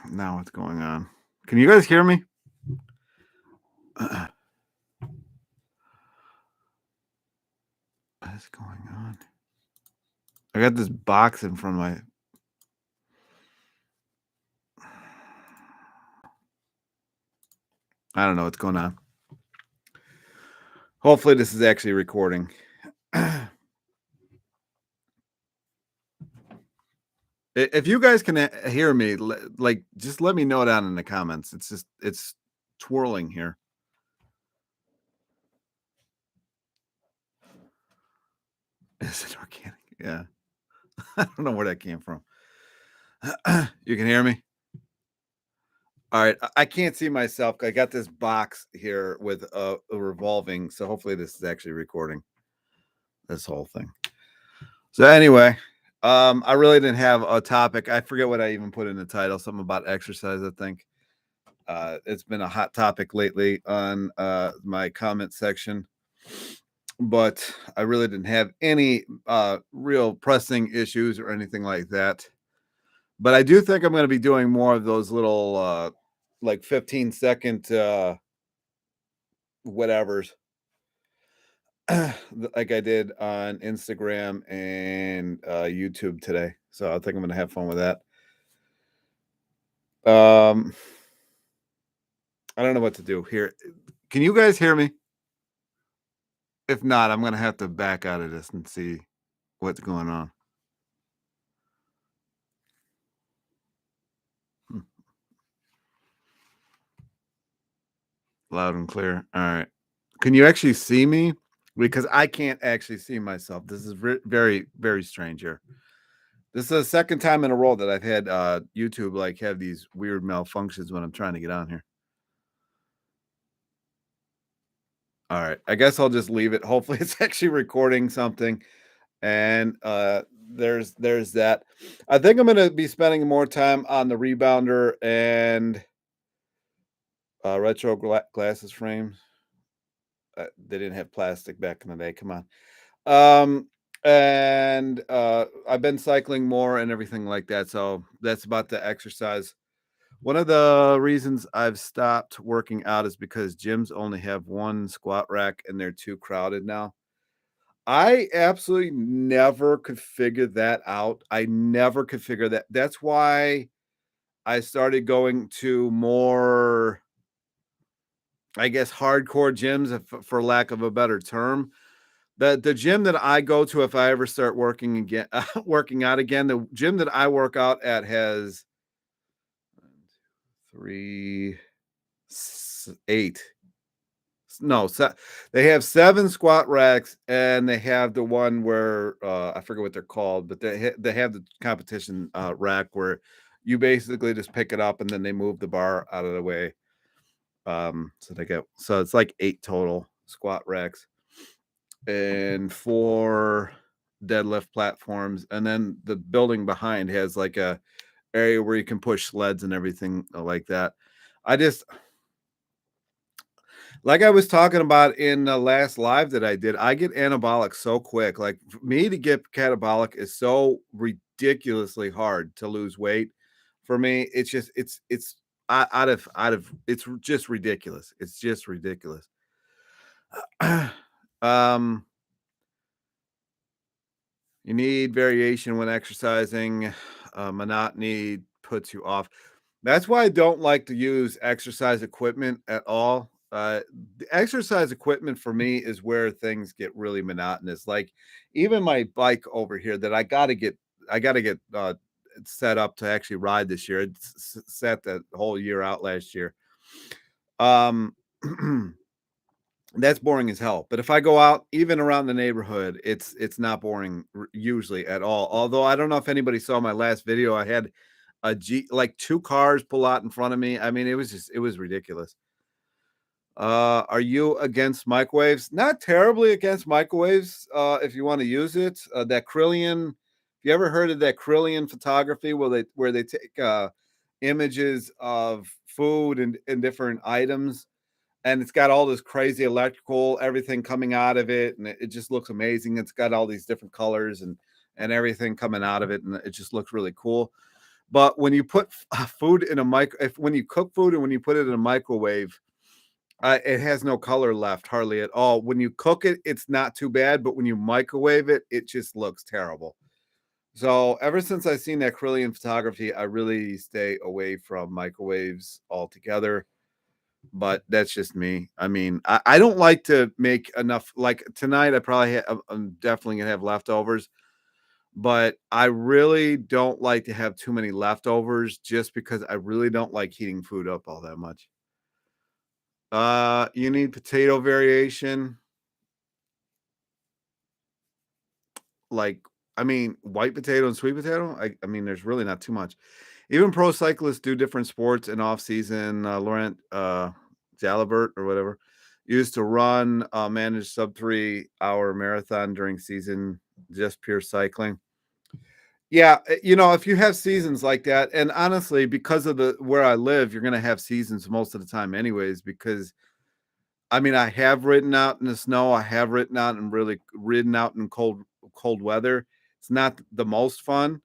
Now what's going on? Can you guys hear me? What's going on? I got this box in front of my. I don't know what's going on. Hopefully this is actually recording. If you guys can hear me, like, just let me know down in the comments. It's twirling here. Is it organic? Yeah. I don't know where that came from. You can hear me? All right. I can't see myself. I got this box here with a revolving. So hopefully this is actually recording this whole thing. So anyway, I really didn't have a topic. I forget what I even put in the title. Something about exercise, I think. It's been a hot topic lately on my comment section, but I really didn't have any real pressing issues or anything like that. But I do think I'm going to be doing more of those little like 15-second whatevers like I did on Instagram and YouTube today. So I think I'm going to have fun with that. I don't know what to do here. Can you guys hear me? If not, I'm going to have to back out of this and see what's going on. Loud and clear. All right. Can you actually see me? Because I can't actually see myself. This is very, very strange here. This is the second time in a row that I've had YouTube like have these weird malfunctions when I'm trying to get on here. All right. I guess I'll just leave it. Hopefully it's actually recording something. And there's that. I think I'm going to be spending more time on the rebounder and retro glasses frames. They didn't have plastic back in the day. Come on. And I've been cycling more and everything like that. So that's about the exercise. One of the reasons I've stopped working out is because gyms only have one squat rack and they're too crowded now. I absolutely never could figure that out. I never could figure that. That's why I started going to more, I guess, hardcore gyms, for lack of a better term. The gym that I go to, if I ever start working again, working out again, the gym that I work out at has 3, 8. No, they have 7 squat racks, and they have the one where I forget what they're called, but they have the competition rack where you basically just pick it up and then they move the bar out of the way. So it's like 8 total squat racks and 4 deadlift platforms, and then the building behind has like a area where you can push sleds and everything like that. Like I was talking about in the last live that I did, I get anabolic so quick. Like for me to get catabolic is so ridiculously hard to lose weight. For me, it's just it's out of it's just ridiculous. It's just ridiculous. um You need variation when exercising. Monotony puts you off. That's why I don't like to use exercise equipment at all. The exercise equipment for me is where things get really monotonous. Like even my bike over here that I got to get set up to actually ride this year. It's set that whole year out last year. Um, That's boring as hell. But if I go out even around the neighborhood, it's not boring usually at all. Although I don't know if anybody saw my last video. I had like 2 cars pull out in front of me. I mean, it was ridiculous. Are you against microwaves? Not terribly against microwaves. If you want to use it, that Krillian. If you ever heard of that Krillian photography, where they take images of food and different items, and it's got all this crazy electrical everything coming out of it, and it just looks amazing. It's got all these different colors and everything coming out of it, and it just looks really cool. But when you put food in a if when you cook food and when you put it in a microwave, it has no color left hardly at all. When you cook it, it's not too bad, but when you microwave it, it just looks terrible. So ever since I seen that Kirlian photography, I really stay away from microwaves altogether. But that's just me. I mean, I don't like to make enough. Like tonight, I'm definitely gonna have leftovers, but I really don't like to have too many leftovers just because I really don't like heating food up all that much. You need potato variation, like, I mean, white potato and sweet potato. I mean, there's really not too much. Even pro cyclists do different sports in off season. Laurent Jalabert or whatever used to run manage sub 3 hour marathon during season, just pure cycling. Yeah, if you have seasons like that, and honestly, because of the where I live, you're gonna have seasons most of the time anyways, because I mean, I have ridden out in the snow, I have ridden out in cold weather. It's not the most fun.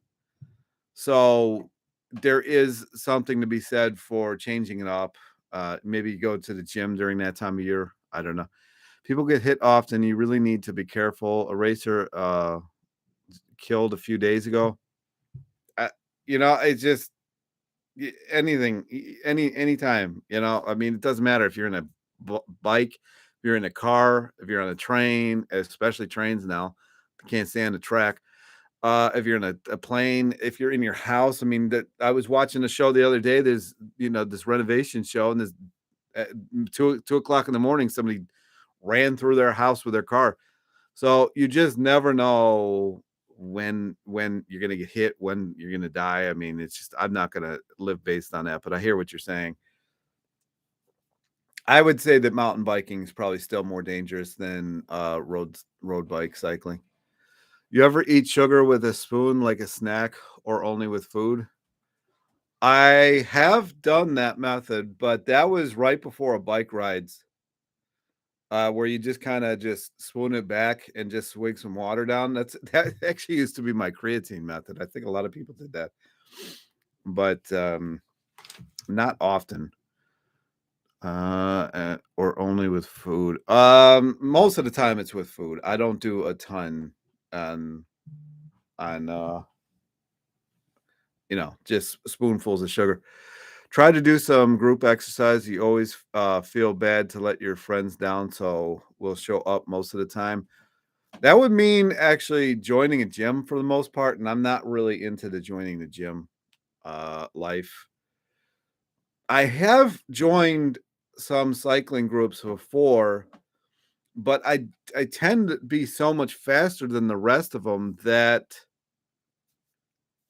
So there is something to be said for changing it up. Maybe you go to the gym during that time of year. I don't know. People get hit often. You really need to be careful. A racer killed a few days ago. Uh, it's just anything, anytime. I mean, it doesn't matter if you're in a bike, if you're in a car, if you're on a train, especially trains now. Can't stand the track. If you're in a plane, if you're in your house. I mean, that I was watching a show the other day. There's this renovation show, and this at 2 o'clock in the morning, somebody ran through their house with their car. So you just never know when you're gonna get hit, when you're gonna die. I mean, it's just I'm not gonna live based on that. But I hear what you're saying. I would say that mountain biking is probably still more dangerous than road bike cycling. You ever eat sugar with a spoon like a snack or only with food? I have done that method, but that was right before a bike rides, where you just kinda just spoon it back and just swig some water down. That actually used to be my creatine method. I think a lot of people did that, but, not often, or only with food. Most of the time it's with food. I don't do a ton on on just spoonfuls of sugar. Try to do some group exercise. You always feel bad to let your friends down, so we'll show up most of the time. That would mean actually joining a gym for the most part, and I'm not really into the joining the gym life. I have joined some cycling groups before, but I tend to be so much faster than the rest of them that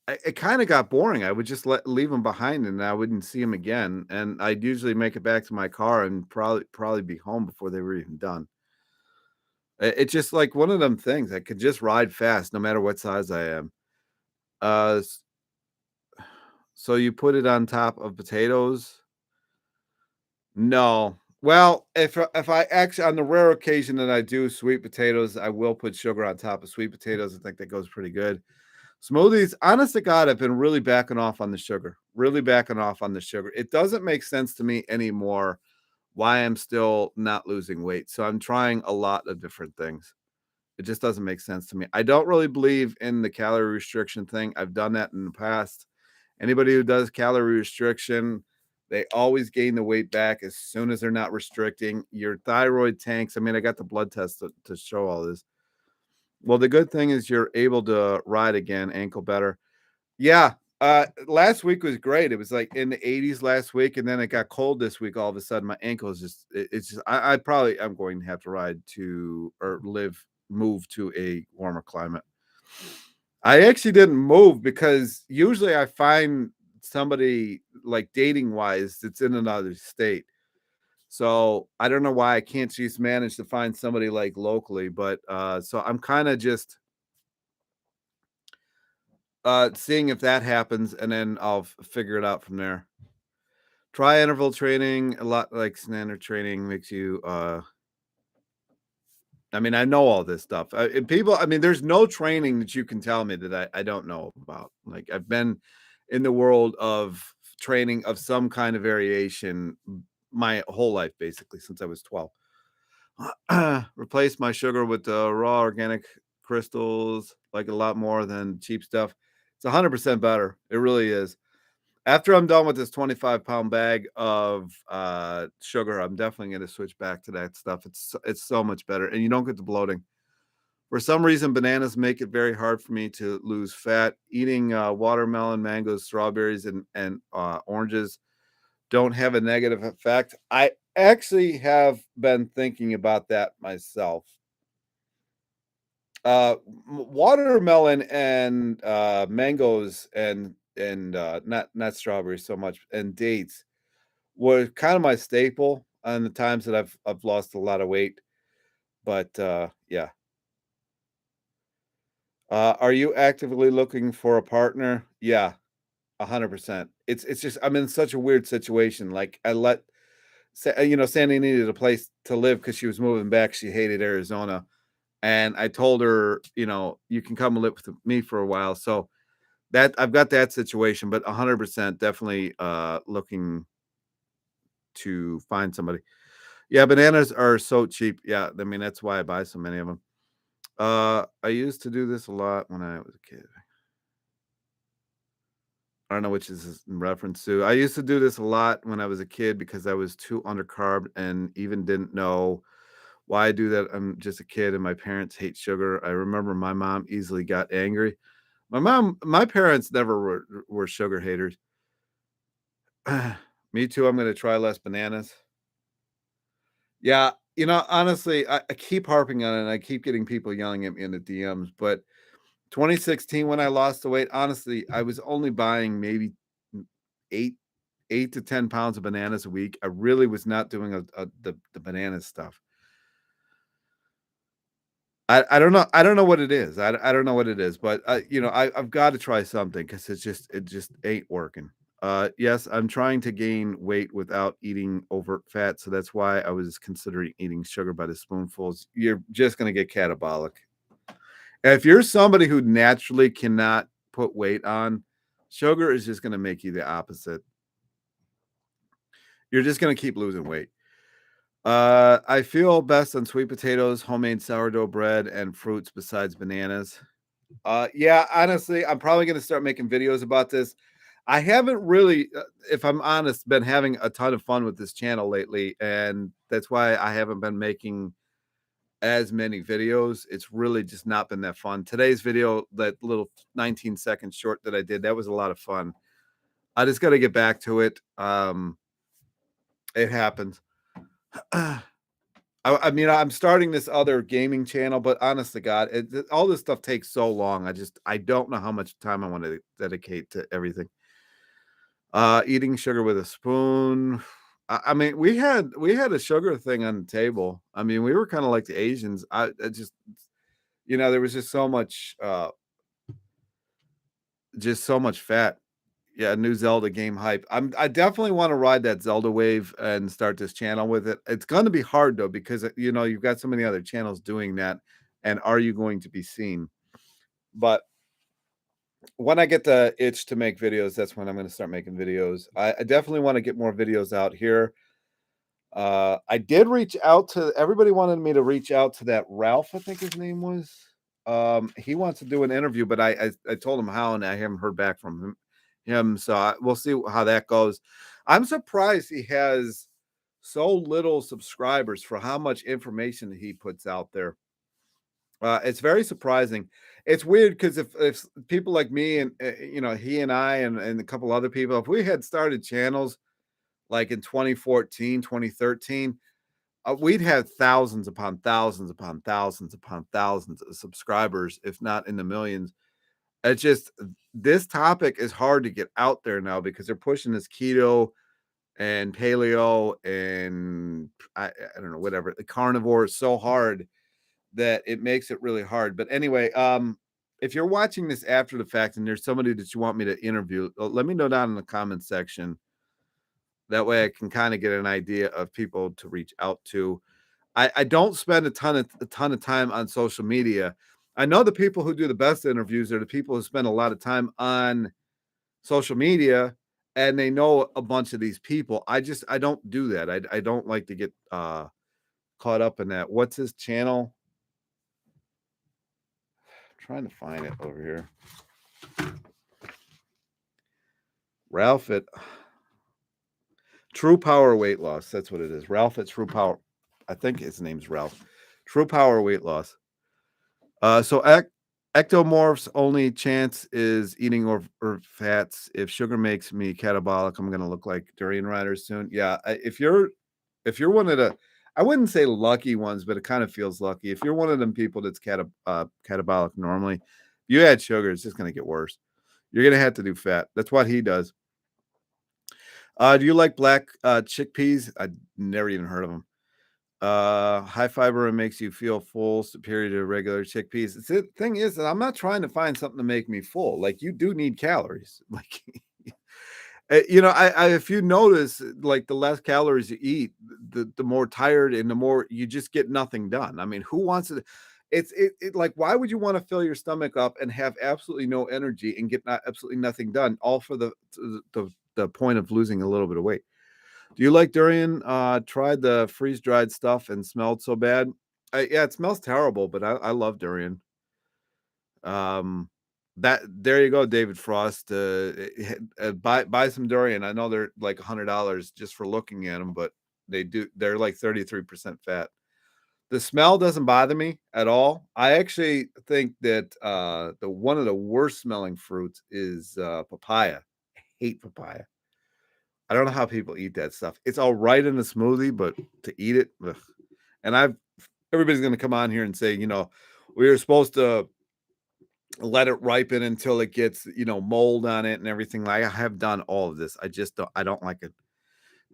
it kinda got boring. I would just leave him behind, and I wouldn't see him again, and I'd usually make it back to my car and probably be home before they were even done. It's just like one of them things. I could just ride fast no matter what size I am. Uh, s so you put it on top of potatoes? No. Well, if I actually on the rare occasion that I do sweet potatoes, I will put sugar on top of sweet potatoes. I think that goes pretty good. Smoothies, honest to God, I've been really backing off on the sugar, really backing off on the sugar. It doesn't make sense to me anymore why I'm still not losing weight. So I'm trying a lot of different things. It just doesn't make sense to me. I don't really believe in the calorie restriction thing. I've done that in the past. Anybody who does calorie restriction, they always gain the weight back as soon as they're not restricting. Your thyroid tanks. I mean, I got the blood test to show all this. Well, the good thing is you're able to ride again, ankle better. Yeah, last week was great. It was, like, in the 80s last week, and then it got cold this week all of a sudden. My ankle is just it's just I'm going to have to ride to or move to a warmer climate. I actually didn't move because usually I find somebody, like, dating-wise that's in another state. So, I don't know why I can't just manage to find somebody, like, locally, but, so I'm kinda just seeing if that happens, and then I'll figure it out from there. Try interval training. A lot like standard training makes you. I mean, I know all this stuff. And people, I mean, there's no training that you can tell me that I don't know about. Like I've been in the world of training of some kind of variation my whole life, basically, since I was 12. Replace my sugar with raw organic crystals, like a lot more than cheap stuff. It's 100% better. It really is. After I'm done with this 25-pound bag of sugar, I'm definitely going to switch back to that stuff. It's so much better, and you don't get the bloating. For some reason, bananas make it very hard for me to lose fat. Eating watermelon, mangoes, strawberries, and oranges don't have a negative effect. I actually have been thinking about that myself. Watermelon and mangoes and not strawberries so much and dates were kind of my staple on the times that I've lost a lot of weight. But yeah. Are you actively looking for a partner? Yeah, 100%. It's just I'm in such a weird situation. Like Sandy needed a place to live because she was moving back. She hated Arizona, and I told her, you can come live with me for a while. So that I've got that situation, but 100% definitely looking to find somebody. Yeah, bananas are so cheap. Yeah, I mean that's why I buy so many of them. I used to do this a lot when I was a kid. I don't know which this is in reference to. I used to do this a lot when I was a kid because I was too undercarbed and even didn't know why I do that. I'm just a kid and my parents hate sugar. I remember my mom easily got angry. My parents never were sugar haters. Me too. I'm going to try less bananas. Yeah. Honestly, I keep harping on it and I keep getting people yelling at me in the DMs, but 2016 when I lost the weight, honestly, I was only buying maybe 8 8 to 10 pounds of bananas a week. I really was not doing the banana stuff. I don't know. I don't know what it is. I don't know what it is, but I've got to try something because it just ain't working. Yes, I'm trying to gain weight without eating overt fat, so that's why I was considering eating sugar by the spoonfuls. You're just gonna get catabolic. If you're somebody who naturally cannot put weight on, sugar is just gonna make you the opposite. You're just gonna keep losing weight. I feel best on sweet potatoes, homemade sourdough bread, and fruits besides bananas. Yeah, honestly, I'm probably gonna start making videos about this. I haven't really, if I'm honest, been having a ton of fun with this channel lately, and that's why I haven't been making as many videos. It's really just not been that fun. Today's video, that little 19-second short that I did, that was a lot of fun. I just got to get back to it. It happens. I mean, I'm starting this other gaming channel, but honest to God, all this stuff takes so long. I don't know how much time I want to dedicate to everything. Eating sugar with a spoon. I mean, we had a sugar thing on the table. I mean, we were kind of like the Asians. I just, there was just so much fat. Yeah, new Zelda game hype. I definitely want to ride that Zelda wave and start this channel with it. It's going to be hard though because you've got so many other channels doing that, and are you going to be seen? But when I get the itch to make videos, that's when I'm going to start making videos. I definitely want to get more videos out here. I did reach out to everybody wanted me to reach out to that Ralph, I think his name was. He wants to do an interview, but I told him how, and I haven't heard back from him. So we'll see how that goes. I'm surprised he has so little subscribers for how much information he puts out there. It's very surprising. It's weird because if people like me and he and I and a couple other people, if we had started channels like in 2014, 2013, we'd have thousands upon thousands upon thousands upon thousands of subscribers, if not in the millions. It's just this topic is hard to get out there now because they're pushing this keto and paleo and I don't know, whatever, the carnivore is so hard that it makes it really hard. But anyway, if you're watching this after the fact and there's somebody that you want me to interview, let me know down in the comment section. That way I can kind of get an idea of people to reach out to. I don't spend a ton of time on social media. I know the people who do the best interviews are the people who spend a lot of time on social media and they know a bunch of these people. I don't do that. I don't like to get caught up in that. What's his channel? I'm trying to find it over here. Ralph at True Power Weight Loss. That's what it is. Ralph at True Power. I think his name's Ralph. True Power Weight Loss. So ectomorphs only chance is eating or fats. If sugar makes me catabolic, I'm gonna look like durian riders soon. Yeah, if you're one of the, I wouldn't say lucky ones, but it kind of feels lucky. If you're one of them people that's catabolic normally, if you add sugar, it's just gonna get worse. You're gonna have to do fat. That's what he does. Do you like black chickpeas? I never even heard of them. High fiber and makes you feel full, superior to regular chickpeas. The thing is that I'm not trying to find something to make me full. Like you do need calories. Like I if you notice, like the less calories you eat, the more tired and the more you just get nothing done. I mean, who wants it? It like why would you want to fill your stomach up and have absolutely no energy and get absolutely nothing done, all for the point of losing a little bit of weight? Do you like durian? Tried the freeze dried stuff and smelled so bad. Yeah, it smells terrible, but I love durian. Um, that there you go, David Frost. Buy some durian. I know they're like $100 just for looking at them, but they're like 33% fat. The smell doesn't bother me at all. I actually think that the one of the worst smelling fruits is papaya. I hate papaya. I don't know how people eat that stuff. It's all right in a smoothie, but to eat it, ugh. And everybody's going to come on here and say, we were supposed to let it ripen until it gets, mold on it and everything. Like I have done all of this. I don't like it.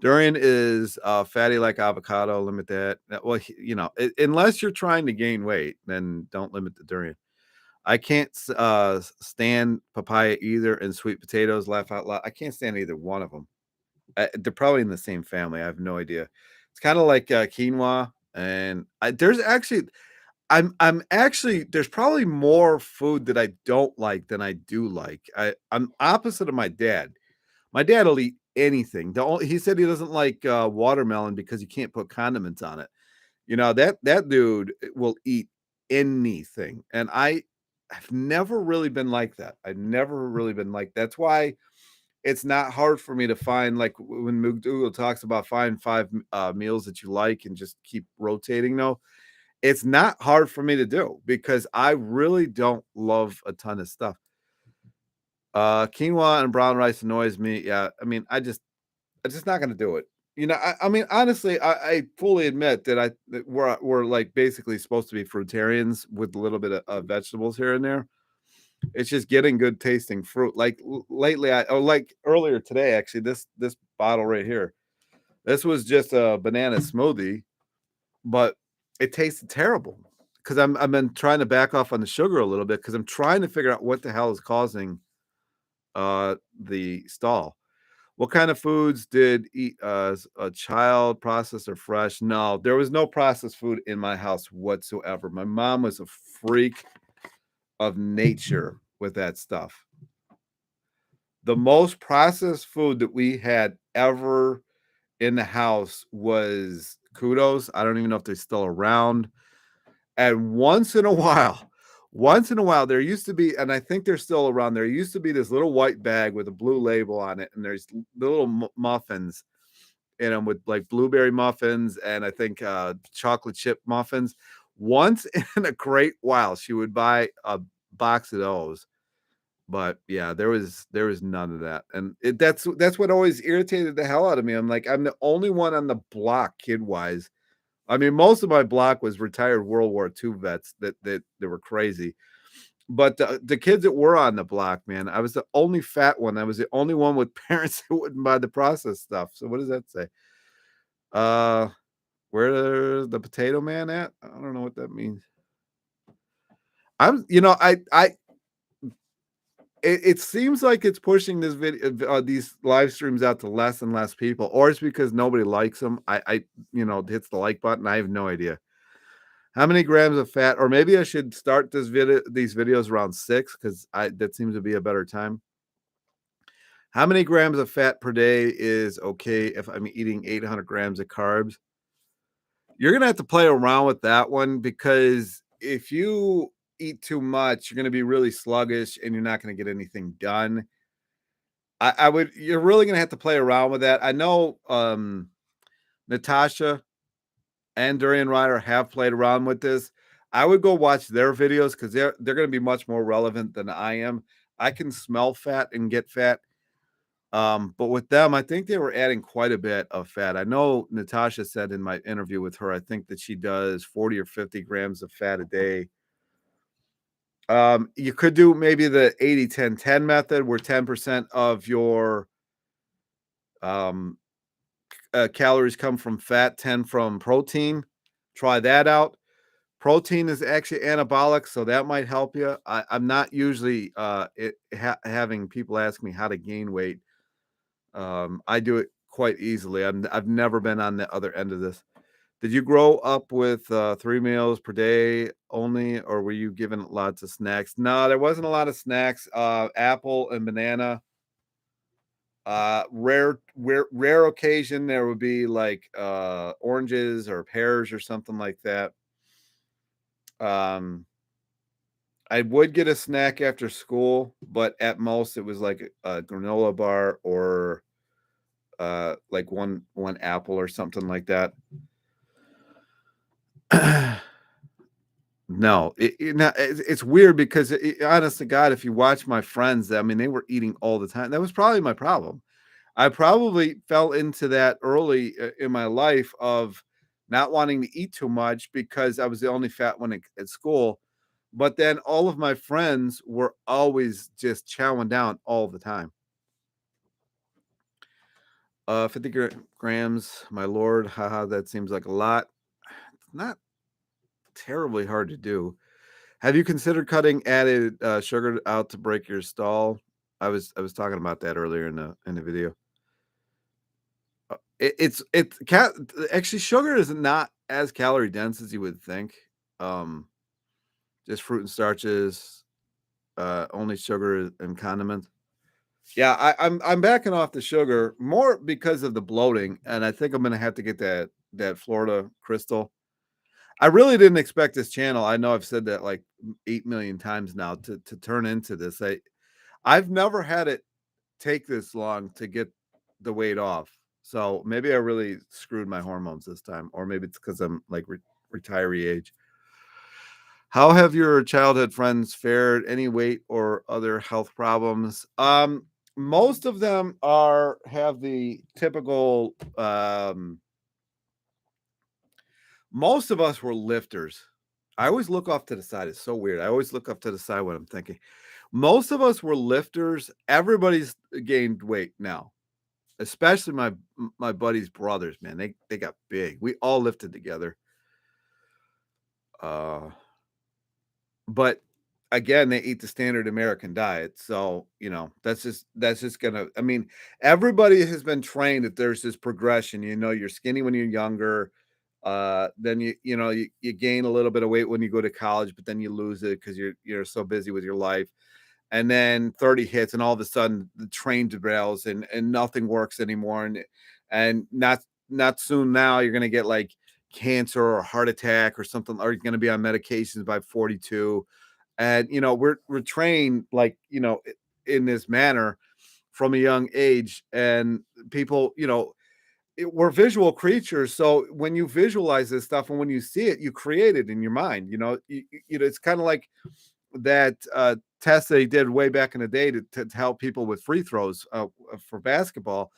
Durian is fatty like avocado. Limit that. Well, unless you're trying to gain weight, then don't limit the durian. I can't stand papaya either, and sweet potatoes. Laugh out loud. I can't stand either one of them. They're probably in the same family. I have no idea. It's kind of like quinoa, and there's actually, I'm actually there's probably more food that I don't like than I do like. I'm opposite of my dad. My dad will eat anything. He said he doesn't like watermelon because you can't put condiments on it. That dude will eat anything, and I've never really been like that. I've never really been like. That's why it's not hard for me to find, like when McDougall talks about find five meals that you like and just keep rotating. No, it's not hard for me to do because I really don't love a ton of stuff. Quinoa and brown rice annoys me. Yeah, I mean, I'm just not going to do it. I mean, honestly, I fully admit that we're like basically supposed to be fruitarians with a little bit of vegetables here and there. It's just getting good tasting fruit. Like lately, like earlier today, actually, this bottle right here. This was just a banana smoothie, but it tasted terrible because I've been trying to back off on the sugar a little bit because I'm trying to figure out what the hell is causing the stall. What kind of foods did eat as a child, processed or fresh? No, there was no processed food in my house whatsoever. My mom was a freak of nature with that stuff. The most processed food that we had ever in the house was Kudos. I don't even know if they're still around. And once in a while, there used to be, and I think they're still around. There used to be this little white bag with a blue label on it, and there's little muffins in them with like blueberry muffins and I think chocolate chip muffins. Once in a great while, she would buy a box of those. But yeah, there was none of that, and that's what always irritated the hell out of me. I'm like, I'm the only one on the block, kid wise. I mean, most of my block was retired World War II vets that they were crazy. But the kids that were on the block, man, I was the only fat one. I was the only one with parents that wouldn't buy the processed stuff. So what does that say? Uh, where the potato man at? I don't know what that means. I'm, you know, I it seems like it's pushing this video, these live streams out to less and less people, or it's because nobody likes them. Hits the like button. I have no idea. How many grams of fat? Or maybe I should start these videos around 6 because I that seems to be a better time. How many grams of fat per day is okay if I'm eating 800 grams of carbs? You're gonna have to play around with that one because if you eat too much, you're gonna be really sluggish and you're not gonna get anything done. I would you're really gonna have to play around with that. I know Natasha and Durian Ryder have played around with this. I would go watch their videos because they're gonna be much more relevant than I am. I can smell fat and get fat. But with them, I think they were adding quite a bit of fat. I know Natasha said in my interview with her, I think that she does 40 or 50 grams of fat a day. You could do maybe the 80-10-10 method where 10% of your um, calories come from fat, 10 from protein. Try that out. Protein is actually anabolic, so that might help you. I'm not usually having people ask me how to gain weight. I do it quite easily. I've never been on the other end of this. Did you grow up with 3 meals per day only, or were you given lots of snacks? No, there wasn't a lot of snacks. Apple and banana. Rare occasion there would be like oranges or pears or something like that. Um, I would get a snack after school, but at most it was like a granola bar or like one apple or something like that. No, it's weird because honest to God, if you watch my friends, I mean, they were eating all the time. That was probably my problem. I probably fell into that early in my life of not wanting to eat too much because I was the only fat one at school. But then all of my friends were always just chowing down all the time. 50 grams, my lord. Haha, that seems like a lot. It's not terribly hard to do. Have you considered cutting added sugar out to break your stall? I was talking about that earlier in the video. Actually sugar is not as calorie dense as you would think. Um, just fruit and starches, only sugar and condiments. Yeah, I'm backing off the sugar more because of the bloating, and I think I'm gonna have to get that Florida Crystal. I really didn't expect this channel. I know I've said that like 8 million times now to turn into this. I've never had it take this long to get the weight off. So maybe I really screwed my hormones this time, or maybe it's because I'm like retiree age. How have your childhood friends fared? Any weight or other health problems? Most of them are have the typical. Most of us were lifters. I always look off to the side. It's so weird. I always look up to the side when I'm thinking. Most of us were lifters. Everybody's gained weight now, especially my buddy's brothers, man. They got big. We all lifted together. Uh, but again, they eat the standard American diet. So, that's just gonna I mean, everybody has been trained that there's this progression. You're skinny when you're younger. Then you gain a little bit of weight when you go to college, but then you lose it because you're so busy with your life. And then 30 hits, and all of a sudden the train derails and nothing works anymore. And not soon now you're gonna get like cancer or heart attack or something, or you're gonna be on medications by 42. And we're trained like in this manner from a young age. And people, we're visual creatures. So when you visualize this stuff and when you see it, you create it in your mind. It's kind of like that test that he did way back in the day to help people with free throws for basketball.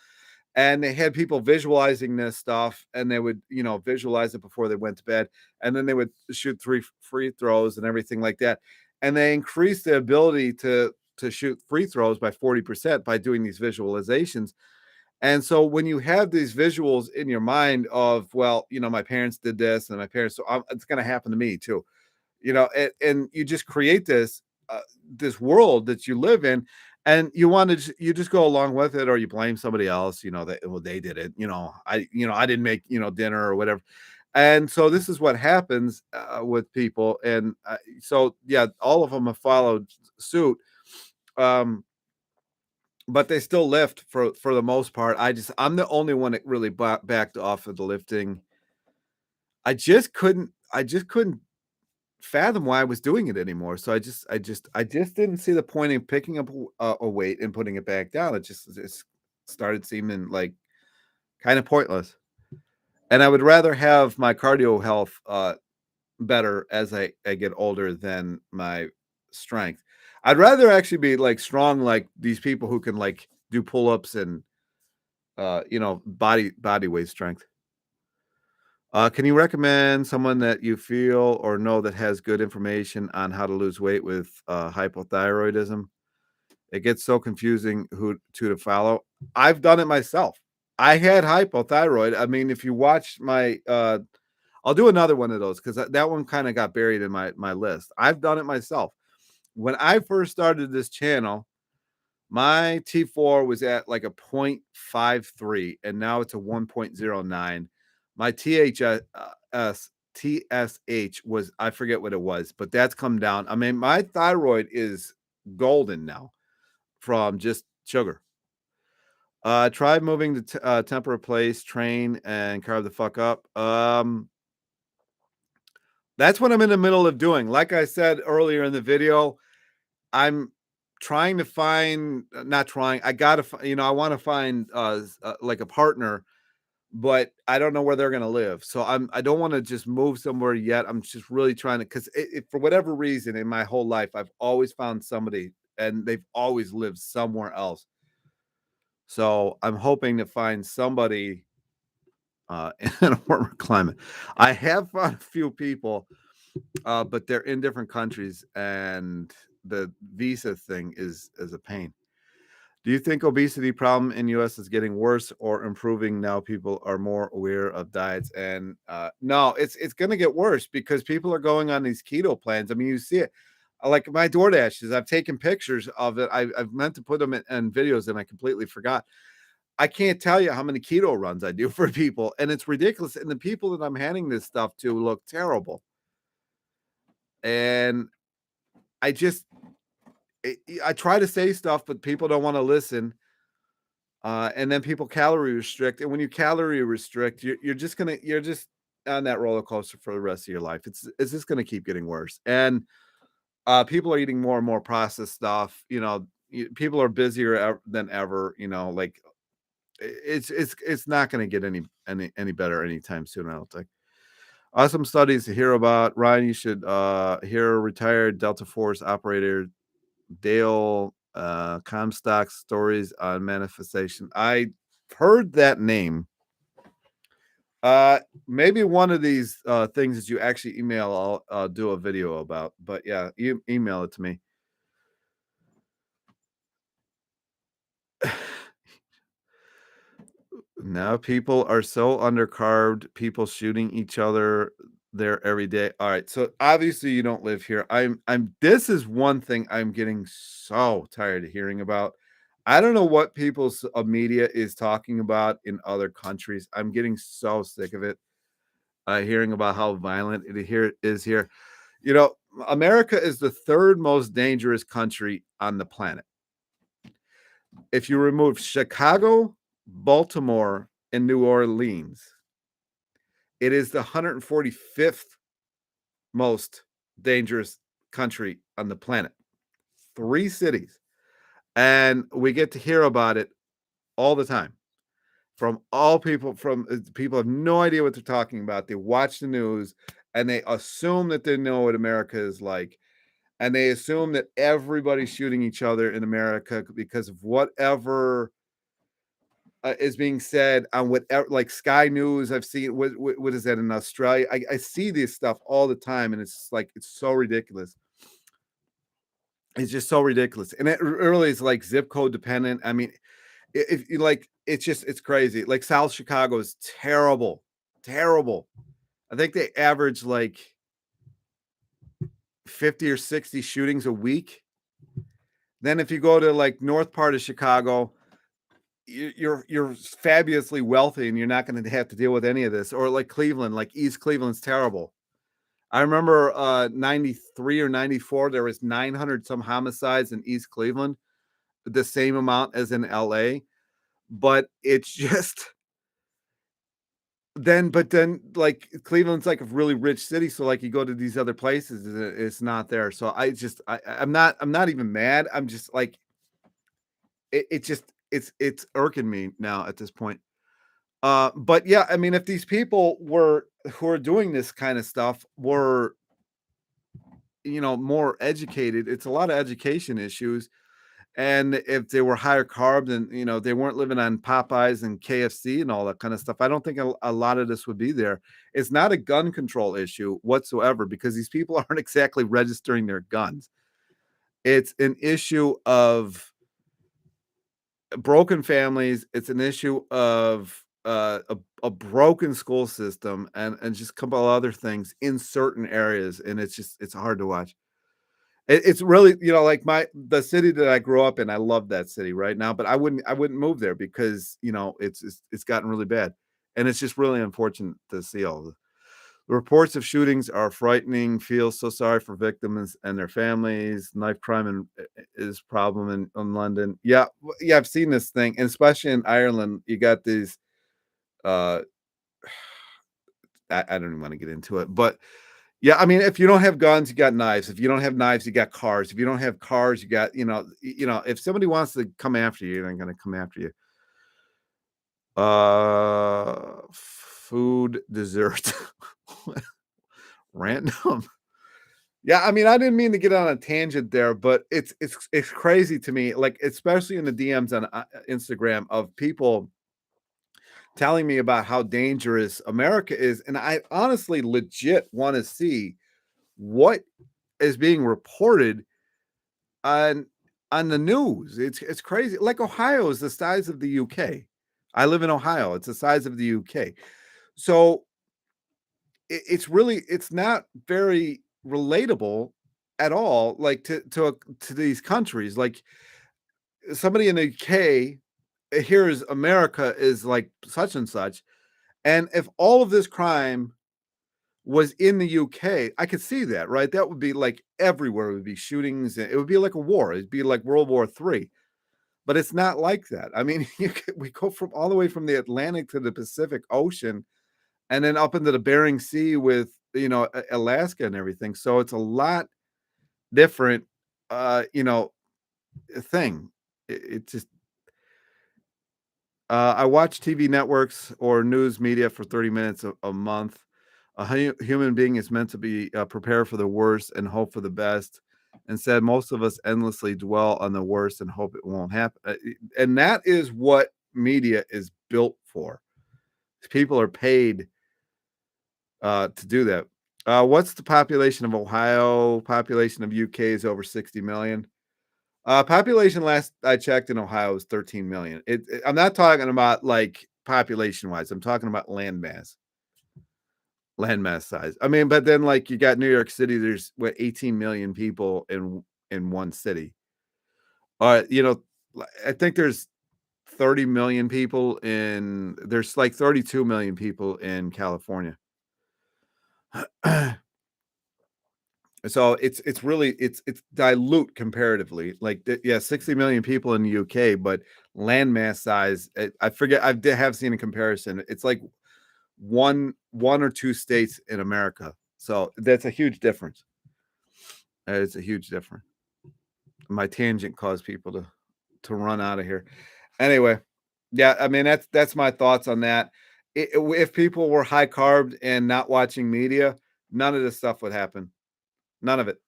And they had people visualizing this stuff, and they would visualize it before they went to bed, and then they would shoot 3 free throws and everything like that. And they increased the ability to shoot free throws by 40% by doing these visualizations. And so when you have these visuals in your mind of, well, my parents did this and my parents, so it's going to happen to me too, and you just create this world that you live in, and you just go along with it, or you blame somebody else, that, well, they did it, I didn't make, dinner or whatever. And so this is what happens with people. And so, yeah, all of them have followed suit. Um, but they still lift for the most part. I'm the only one that really backed off of the lifting. I just couldn't fathom why I was doing it anymore. So I just didn't see the point in picking up a weight and putting it back down. It just started seeming like kind of pointless. And I would rather have my cardio health better as I get older than my strength. I'd rather actually be like strong like these people who can like do pull-ups and body weight strength. Can you recommend someone that you feel or know that has good information on how to lose weight with hypothyroidism? It gets so confusing who to follow. I've done it myself. I had hypothyroid. I mean, if you watch my, I'll do another one of those because that one kind of got buried in my list. I've done it myself. When I first started this channel, my T4 was at like a 0.53 and now it's a 1.09. My TSH was, I forget what it was, but that's come down. I mean, my thyroid is golden now from just sugar. Try moving to temper place, train, and carve the fuck up. That's what I'm in the middle of doing. Like I said earlier in the video, I'm trying to find not trying. I gotta, I want to find like a partner, but I don't know where they're gonna live. So I don't want to just move somewhere yet. I'm just really trying to because for whatever reason in my whole life, I've always found somebody and they've always lived somewhere else. So I'm hoping to find somebody in a warmer climate. I have found a few people, but they're in different countries, and the visa thing is a pain. Do you think obesity problem in U.S. is getting worse or improving now? People are more aware of diets, and no, it's going to get worse because people are going on these keto plans. I mean, you see it. Like my DoorDashes, I've taken pictures of it. I've meant to put them in videos, and I completely forgot. I can't tell you how many keto runs I do for people, and it's ridiculous. And the people that I'm handing this stuff to look terrible. And I just, I try to say stuff, but people don't want to listen. And then people calorie restrict, and when you calorie restrict, you're just on that roller coaster for the rest of your life. It's just gonna keep getting worse. And people are eating more and more processed stuff. People are busier than ever. Like it's not going to get any better anytime soon. I don't think. Awesome studies to hear about. Ryan, you should hear retired Delta Force operator Dale Comstock stories on manifestation. I heard that name. Maybe one of these things that you actually email, I'll do a video about. But yeah, you email it to me. Now people are so undercarved, people shooting each other there every day. All right. So obviously you don't live here. This is one thing I'm getting so tired of hearing about. I don't know what people's media is talking about in other countries. I'm getting so sick of it. Hearing about how violent it here is here. You know, America is the third most dangerous country on the planet. If you remove Chicago, Baltimore, and New Orleans, it is the 145th most dangerous country on the planet. 3 cities. And we get to hear about it all the time from all people from people have no idea what they're talking about. They watch the news and they assume that they know what America is like. And they assume that everybody's shooting each other in America because of whatever is being said on whatever, like Sky News. I've seen what is that in Australia? I see this stuff all the time, and it's like it's so ridiculous. It's just so ridiculous, and it really is like zip code dependent. I mean, if you like, it's crazy. Like South Chicago is terrible, terrible. I think they average like 50 or 60 shootings a week. Then if you go to like north part of Chicago, you're fabulously wealthy and you're not going to have to deal with any of this. Or like Cleveland, like East Cleveland's terrible. I remember 93 or 94 there was 900 some homicides in East Cleveland, the same amount as in LA, but it's just then, like, Cleveland's like a really rich city, so, like, you go to these other places, and it's not there, so I'm not even mad, I'm just like, it just it's irking me now at this point. But yeah, I mean, if these people were who are doing this kind of stuff were, more educated, it's a lot of education issues. And if they were higher carb and, they weren't living on Popeyes and KFC and all that kind of stuff, I don't think a lot of this would be there. It's not a gun control issue whatsoever because these people aren't exactly registering their guns. It's an issue of broken families. It's an issue of a broken school system and just a couple of other things in certain areas. And it's hard to watch. It's really, like the city that I grew up in, I love that city right now, but I wouldn't move there because, it's gotten really bad. And it's just really unfortunate to see all the reports of shootings are frightening. Feel so sorry for victims and their families. Knife crime is problem in London. Yeah, yeah, I've seen this thing, and especially in Ireland, you got these. Uh, I don't even want to get into it, but yeah, I mean, if you don't have guns, you got knives. If you don't have knives, you got cars. If you don't have cars, you got, if somebody wants to come after you, they're going to come after you. Food, dessert, random. Yeah, I mean, I didn't mean to get on a tangent there, but it's crazy to me, like especially in the DMs on Instagram of people telling me about how dangerous America is, and I honestly legit want to see what is being reported on the news. It's crazy. Like Ohio is the size of the UK. I live in Ohio. It's the size of the UK. So it's not very relatable at all. Like to these countries. Like somebody in the UK hears America is like such and such, and if all of this crime was in the UK, I could see that, right? That would be like everywhere. It would be shootings. It would be like a war. It'd be like World War III. But it's not like that. I mean, we go from all the way from the Atlantic to the Pacific Ocean, and then up into the Bering Sea with Alaska and everything. So it's a lot different, thing. It just I watch TV networks or news media for 30 minutes a month. Human being is meant to be prepared for the worst and hope for the best. Instead, most of us endlessly dwell on the worst and hope it won't happen. And that is what media is built for. People are paid to do that. What's the population of Ohio? Population of UK is over 60 million. Population last I checked in Ohio is 13 million. I'm not talking about like population wise. I'm talking about landmass size. I mean, but then like you got New York City, there's what 18 million people in one city. I think there's 30 million people there's like 32 million people in California. So it's really it's dilute comparatively. Like yeah, 60 million people in the UK, but landmass size, I forget. Have seen a comparison. It's like one or two states in America. So that's a huge difference. It's a huge difference. My tangent caused people to run out of here. Anyway, yeah, I mean that's my thoughts on that. If people were high carb and not watching media, none of this stuff would happen. None of it.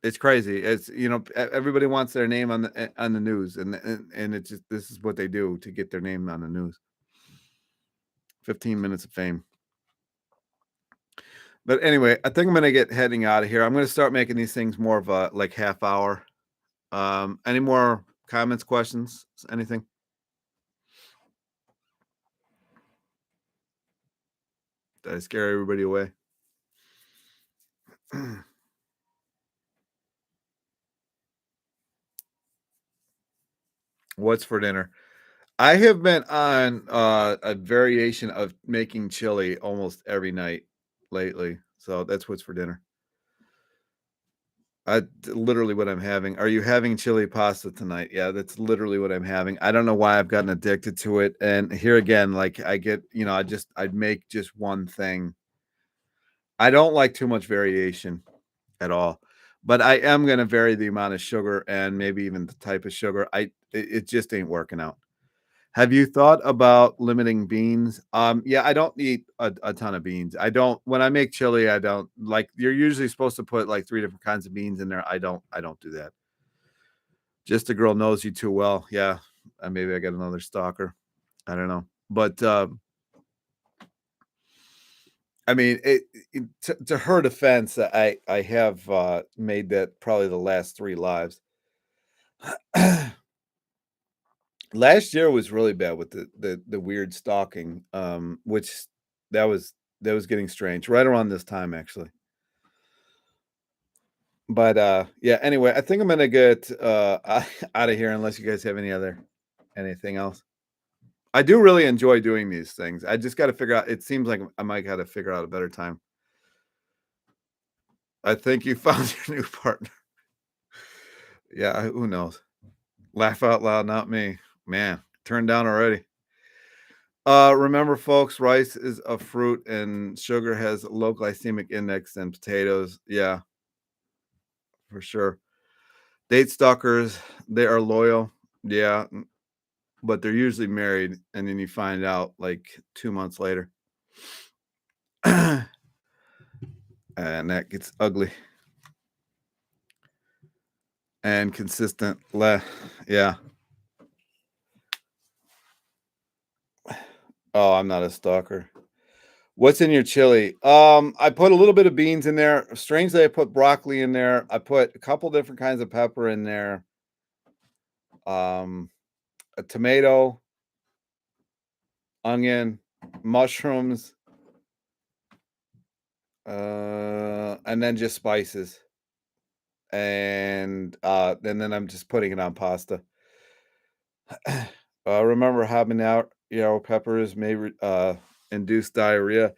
It's crazy. It's everybody wants their name on the news, and it's just this is what they do to get their name on the news. 15 minutes of fame. But anyway, I think I'm gonna get heading out of here. I'm gonna start making these things more of a like half hour. Any more comments, questions, anything? Did I scare everybody away? What's for dinner? I have been on a variation of making chili almost every night lately. So that's what's for dinner. Literally what I'm having. Are you having chili pasta tonight? Yeah, that's literally what I'm having. I don't know why I've gotten addicted to it. And here again, like I get, I'd make just one thing. I don't like too much variation at all, but I am gonna vary the amount of sugar and maybe even the type of sugar. It just ain't working out. Have you thought about limiting beans? Yeah, I don't eat a ton of beans. I don't when I make chili, I don't like you're usually supposed to put like 3 different kinds of beans in there. I don't do that. Just a girl knows you too well. Yeah. Maybe I got another stalker. I don't know. But I mean, to her defense, I have made that probably the last 3 lives. Last year was really bad with the weird stalking, which that was that was getting strange right around this time actually. But yeah, anyway, I think I'm gonna get out of here unless you guys have anything else. I do really enjoy doing these things. I just got to figure out. It seems like I might got to figure out a better time. I think you found your new partner. Yeah, who knows? Laugh out loud, not me. Man, turned down already. Remember, folks, rice is a fruit and sugar has low glycemic index than potatoes. Yeah, for sure. Date stalkers, they are loyal. Yeah, but they're usually married, and then you find out like 2 months later, and that gets ugly and consistent. Yeah. Oh, I'm not a stalker. What's in your chili? I put a little bit of beans in there. Strangely, I put broccoli in there. I put a couple different kinds of pepper in there. Um, a tomato, onion, mushrooms, and then just spices. And then I'm just putting it on pasta. Remember habanero peppers may induce diarrhea.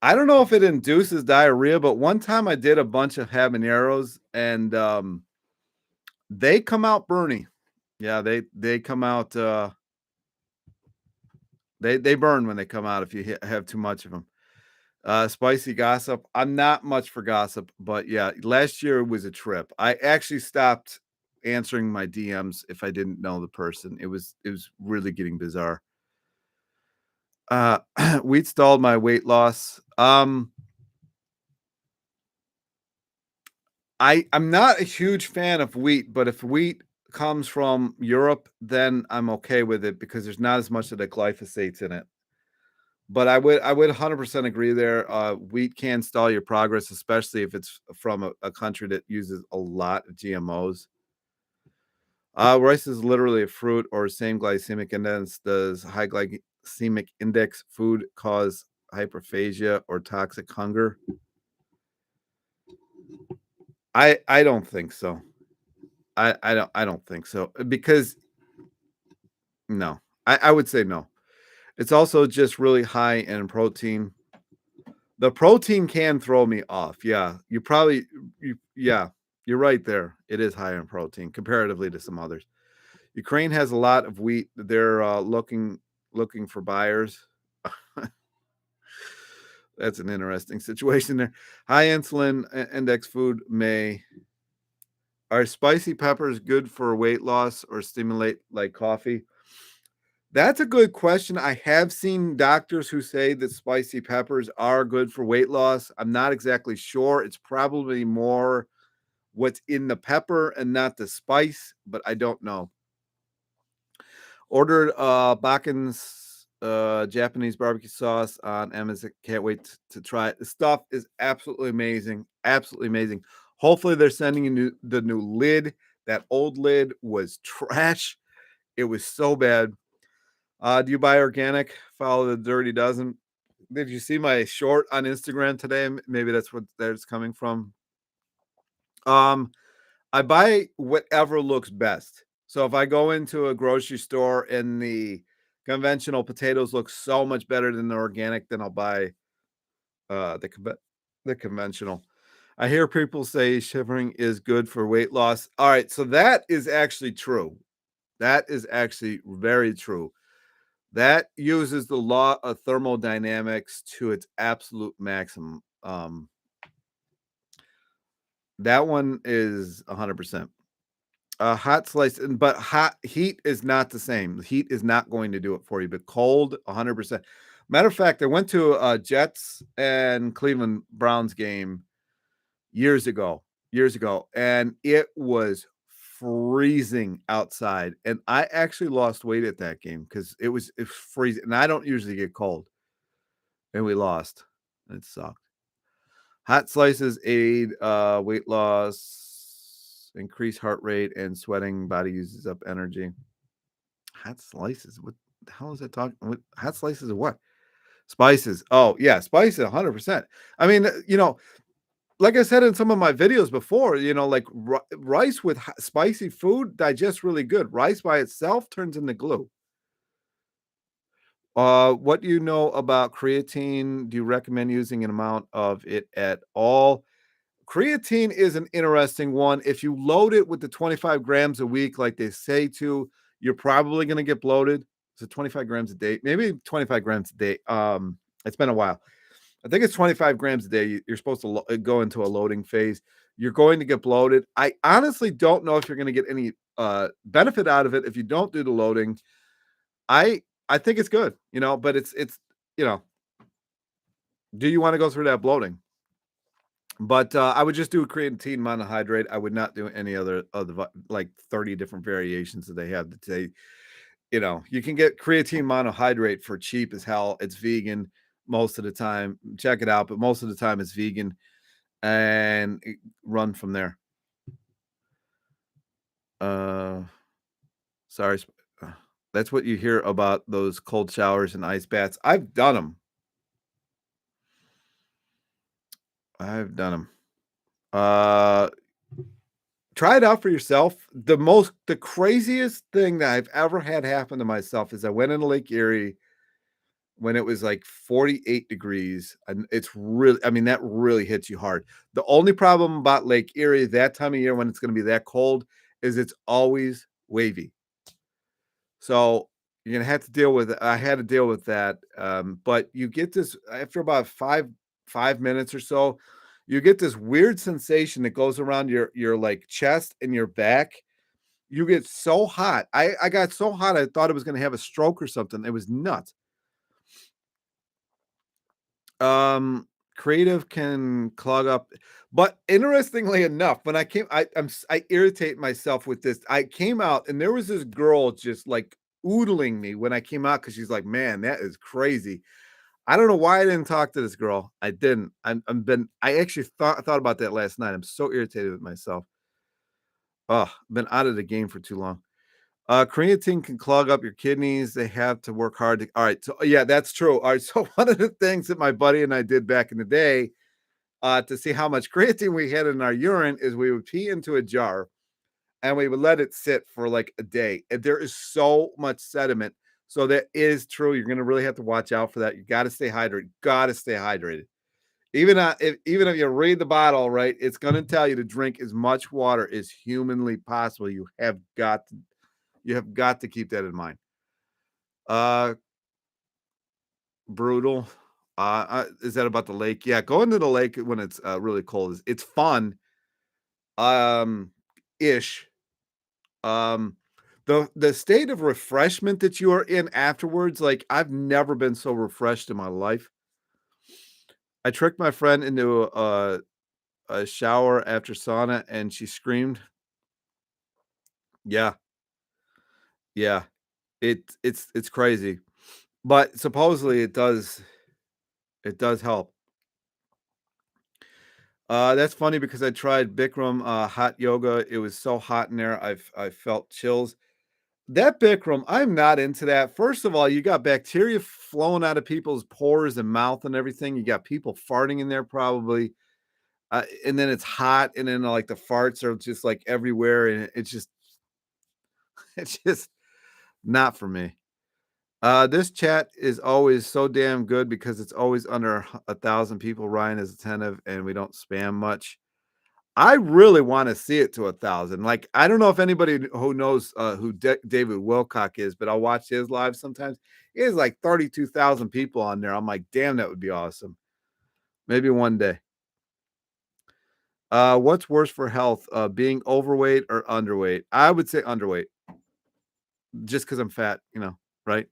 I don't know if it induces diarrhea, but one time I did a bunch of habaneros and they come out burny. Yeah, they come out they burn when they come out if you have too much of them. Spicy gossip. I'm not much for gossip, but yeah, last year was a trip. I actually stopped answering my DMs if I didn't know the person. It was really getting bizarre. Uh Wheat stalled my weight loss. I'm not a huge fan of wheat, but if wheat comes from Europe, then I'm okay with it because there's not as much of the glyphosates in it. But I would 100% agree there. Wheat can stall your progress, especially if it's from a country that uses a lot of GMOs. Rice is literally a fruit or same glycemic index. Does high glycemic index food cause hyperphagia or toxic hunger? I don't think so. I don't think so because no, I would say no. It's also just really high in protein. The protein can throw me off. Yeah, yeah, you're right there. It is high in protein comparatively to some others. Ukraine has a lot of wheat. They're looking for buyers. That's an interesting situation there. High insulin index food may are spicy peppers good for weight loss or stimulate like coffee? That's a good question. I have seen doctors who say that spicy peppers are good for weight loss. I'm not exactly sure. It's probably more what's in the pepper and not the spice, but I don't know. Ordered Bakken's Japanese barbecue sauce on Amazon. Can't wait to try it. The stuff is absolutely amazing. Absolutely amazing. Hopefully they're sending you the new lid. That old lid was trash. It was so bad. Do you buy organic? Follow the Dirty Dozen. Did you see my short on Instagram today? Maybe that's what that's coming from. Um, I buy whatever looks best. So if I go into a grocery store and the conventional potatoes look so much better than the organic, then I'll buy the conventional. I hear people say shivering is good for weight loss. All right, so that is actually true. That is actually very true. That uses the law of thermodynamics to its absolute maximum. That one is 100%. Hot slice, but hot heat is not the same. Heat is not going to do it for you, but cold, 100%. Matter of fact, I went to a Jets and Cleveland Browns game years ago, and it was freezing outside, and I actually lost weight at that game because it was freezing, and I don't usually get cold, and we lost. It sucked. Hot slices aid, weight loss, increase heart rate, and sweating. Body uses up energy. Hot slices? What the hell is that talking what hot slices of what? Spices. Oh, yeah, spices, 100%. I mean, like I said in some of my videos before, like rice with spicy food digests really good. Rice by itself turns into glue. What do you know about creatine? Do you recommend using an amount of it at all? Creatine is an interesting one. If you load it with the 25 grams a week, like they say to, you're probably going to get bloated. So 25 grams a day, maybe 25 grams a day. It's been a while. I think it's 25 grams a day. You're supposed to go into a loading phase. You're going to get bloated. I honestly don't know if you're going to get any benefit out of it if you don't do the loading. I think it's good, but it's you know, do you want to go through that bloating? But I would just do creatine monohydrate. I would not do any other of the like 30 different variations that they have to say. You can get creatine monohydrate for cheap as hell. It's vegan most of the time. Check it out, but most of the time it's vegan and run from there. Uh, sorry. That's what you hear about those cold showers and ice baths. I've done them. I've done them. Uh, Try it out for yourself. The craziest thing that I've ever had happen to myself is I went into Lake Erie when it was like 48 degrees, and I mean, that really hits you hard. The only problem about Lake Erie that time of year when it's gonna be that cold is it's always wavy. So, you're gonna have to deal with it. I had to deal with that, but you get this after about 5 minutes or so, you get this weird sensation that goes around your, like, chest and your back. You get so hot. I got so hot, I thought I was gonna have a stroke or something. It was nuts. Um, Creative can clog up, but interestingly enough, when I came I irritate myself with this. I came out and there was this girl just, like, oodling me when I came out because she's like, "Man, that is crazy." I don't know why I didn't talk to this girl. I didn't. I actually thought about that last night. I'm so irritated with myself. Oh, been out of the game for too long. Creatine can clog up your kidneys. They have to work hard to. All right, so yeah, that's true. All right, so one of the things that my buddy and I did back in the day, to see how much creatine we had in our urine, is we would pee into a jar and we would let it sit for like a day. And there is so much sediment, so that is true. You're going to really have to watch out for that. You got to stay hydrated. Got to stay hydrated. Even if you read the bottle, right, it's going to tell you to drink as much water as humanly possible. You have got to keep that in mind. Uh, Brutal. Is that about the lake? Yeah, going to the lake when it's really cold it's fun. Um, ish. Um, the state of refreshment that you are in afterwards, like I've never been so refreshed in my life. I tricked my friend into a shower after sauna, and she screamed. Yeah, yeah. It's crazy, but supposedly it does help. That's funny because I tried Bikram, hot yoga. It was so hot in there. I felt chills. That Bikram, I'm not into that. First of all, you got bacteria flowing out of people's pores and mouth and everything. You got people farting in there probably. And then it's hot, and then like the farts are just like everywhere, and it's just it's just not for me. This chat is always so damn good because it's always under 1,000 people. Ryan is attentive, and we don't spam much. I really wanna see it to 1,000. Like, I don't know if anybody who knows, who David Wilcock is, but I'll watch his live sometimes. He has, like, 32,000 people on there. I'm like, "Damn, that would be awesome." Maybe one day. What's worse for health, being overweight or underweight? I would say underweight, just because 'cause I'm fat, right?